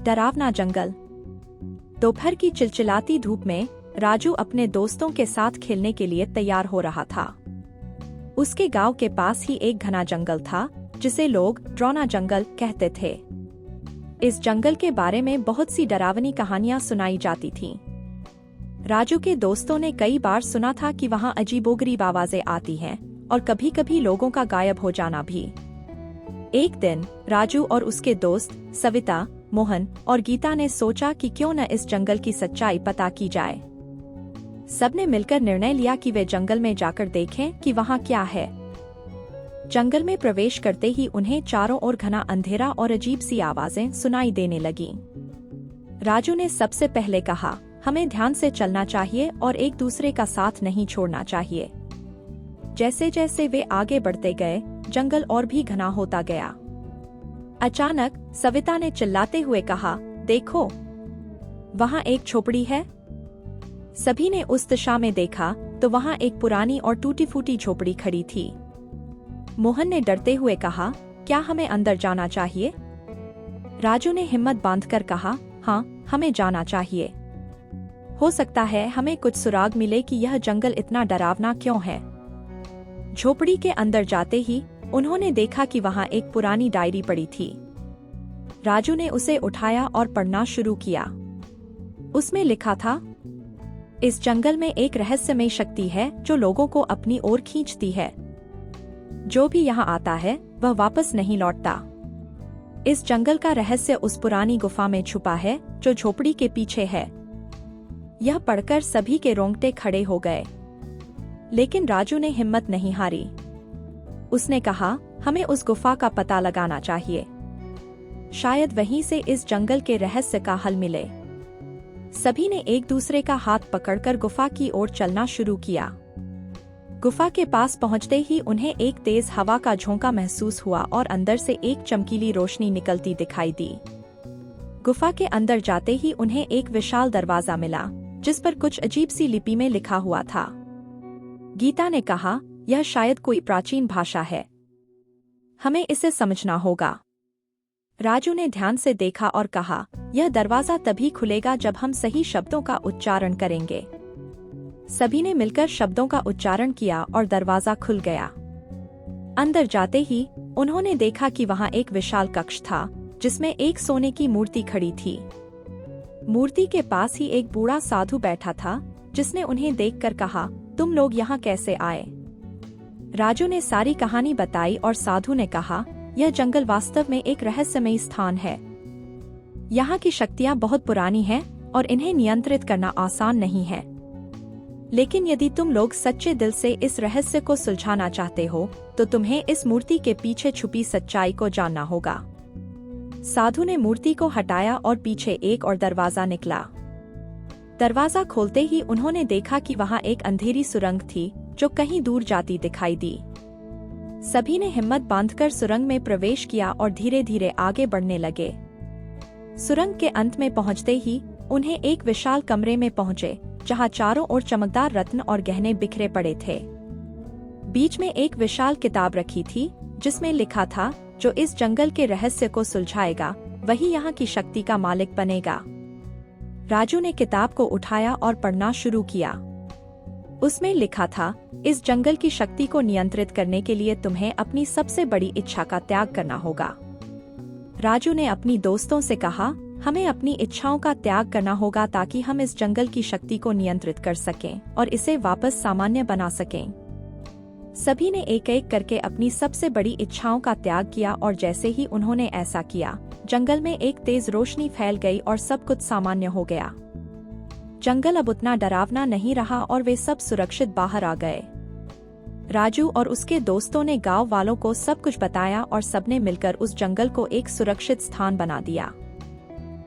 डरावना जंगल। दोपहर की चिलचिलाती धूप में राजू अपने दोस्तों के साथ खेलने के लिए तैयार हो रहा था। उसके गांव के पास ही एक घना जंगल था जिसे लोग ड्रोना जंगल कहते थे। इस जंगल के बारे में बहुत सी डरावनी कहानियां सुनाई जाती थीं। राजू के दोस्तों ने कई बार सुना था कि वहां अजीबोगरीब आवाजें आती हैं और कभी-कभी लोगों का गायब हो जाना भी। एक दिन राजू और उसके दोस्त सविता, मोहन और गीता ने सोचा कि क्यों न इस जंगल की सच्चाई पता की जाए। सबने मिलकर निर्णय लिया कि वे जंगल में जाकर देखें कि वहां क्या है। जंगल में प्रवेश करते ही उन्हें चारों ओर घना अंधेरा और अजीब सी आवाजें सुनाई देने लगीं। राजू ने सबसे पहले कहा, हमें ध्यान से चलना चाहिए और एक दूसरे का साथ नहीं छोड़ना चाहिए। जैसे जैसे वे आगे बढ़ते गए, जंगल और भी घना होता गया। अचानक सविता ने चिल्लाते हुए कहा, देखो, वहां एक झोपड़ी है। सभी ने उस दिशा में देखा तो वहां एक पुरानी और टूटी-फूटी झोपड़ी खड़ी थी। मोहन ने डरते हुए कहा, क्या हमें अंदर जाना चाहिए? राजू ने हिम्मत बांधकर कहा, हाँ, हमें जाना चाहिए। हो सकता है हमें कुछ सुराग मिले कि यह जंगल इतना डरावना क्यों है। झोपड़ी के अंदर जाते ही उन्होंने देखा कि वहां एक पुरानी डायरी पड़ी थी। राजू ने उसे उठाया और पढ़ना शुरू किया। उसमें लिखा था, इस जंगल में एक रहस्यमयी शक्ति है जो लोगों को अपनी ओर खींचती है। जो भी यहाँ आता है वह वापस नहीं लौटता। इस जंगल का रहस्य उस पुरानी गुफा में छुपा है जो झोपड़ी के पीछे है। यह पढ़कर सभी के रोंगटे खड़े हो गए, लेकिन राजू ने हिम्मत नहीं हारी। उसने कहा, हमें उस गुफा का पता लगाना चाहिए। शायद वहीं से इस जंगल के रहस्य का हल मिले। सभी ने एक दूसरे का हाथ पकड़कर गुफा की ओर चलना शुरू किया। गुफा के पास पहुंचते ही उन्हें एक तेज हवा का झोंका महसूस हुआ और अंदर से एक चमकीली रोशनी निकलती दिखाई दी। गुफा के अंदर जाते ही उन्हें एक विशाल दरवाजा मिला जिस पर कुछ अजीब सी लिपि में लिखा हुआ था। गीता ने कहा, यह शायद कोई प्राचीन भाषा है। हमें इसे समझना होगा। राजू ने ध्यान से देखा और कहा, यह दरवाजा तभी खुलेगा जब हम सही शब्दों का उच्चारण करेंगे। सभी ने मिलकर शब्दों का उच्चारण किया और दरवाजा खुल गया। अंदर जाते ही उन्होंने देखा कि वहां एक विशाल कक्ष था जिसमें एक सोने की मूर्ति खड़ी थी। मूर्ति के पास ही एक बूढ़ा साधु बैठा था जिसने उन्हें देखकर कहा, तुम लोग यहाँ कैसे आए? राजू ने सारी कहानी बताई और साधु ने कहा, यह जंगल वास्तव में एक रहस्यमयी स्थान है। यहाँ की शक्तियाँ बहुत पुरानी हैं और इन्हें नियंत्रित करना आसान नहीं है। लेकिन यदि तुम लोग सच्चे दिल से इस रहस्य को सुलझाना चाहते हो तो तुम्हें इस मूर्ति के पीछे छुपी सच्चाई को जानना होगा। साधु ने मूर्ति को हटाया और पीछे एक और दरवाजा निकला। दरवाजा खोलते ही उन्होंने देखा कि वहां एक अंधेरी सुरंग थी जो कहीं दूर जाती दिखाई दी। सभी ने हिम्मत बांधकर सुरंग में प्रवेश किया और धीरे धीरे आगे बढ़ने लगे। सुरंग के अंत में पहुंचते ही उन्हें एक विशाल कमरे में पहुंचे जहां चारों ओर चमकदार रत्न और गहने बिखरे पड़े थे। बीच में एक विशाल किताब रखी थी जिसमें लिखा था, जो इस जंगल के रहस्य को सुलझाएगा वही यहाँ की शक्ति का मालिक बनेगा। राजू ने किताब को उठाया और पढ़ना शुरू किया। उसमें लिखा था, इस जंगल की शक्ति को नियंत्रित करने के लिए तुम्हें अपनी सबसे बड़ी इच्छा का त्याग करना होगा। राजू ने अपनी दोस्तों से कहा, हमें अपनी इच्छाओं का त्याग करना होगा ताकि हम इस जंगल की शक्ति को नियंत्रित कर सकें और इसे वापस सामान्य बना सकें। सभी ने एक एक करके अपनी सबसे बड़ी इच्छाओं का त्याग किया और जैसे ही उन्होंने ऐसा किया, जंगल में एक तेज रोशनी फैल गई और सब कुछ सामान्य हो गया। जंगल अब उतना डरावना नहीं रहा और वे सब सुरक्षित बाहर आ गए। राजू और उसके दोस्तों ने गांव वालों को सब कुछ बताया और सबने मिलकर उस जंगल को एक सुरक्षित स्थान बना दिया।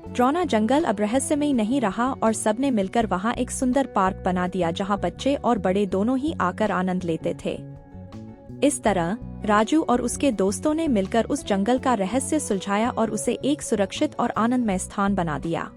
ड्रोना जंगल अब रहस्यमयी नहीं रहा और सबने मिलकर वहां एक सुंदर पार्क बना दिया जहां बच्चे और बड़े दोनों ही आकर आनंद लेते थे। इस तरह राजू और उसके दोस्तों ने मिलकर उस जंगल का रहस्य सुलझाया और उसे एक सुरक्षित और आनंदमय स्थान बना दिया।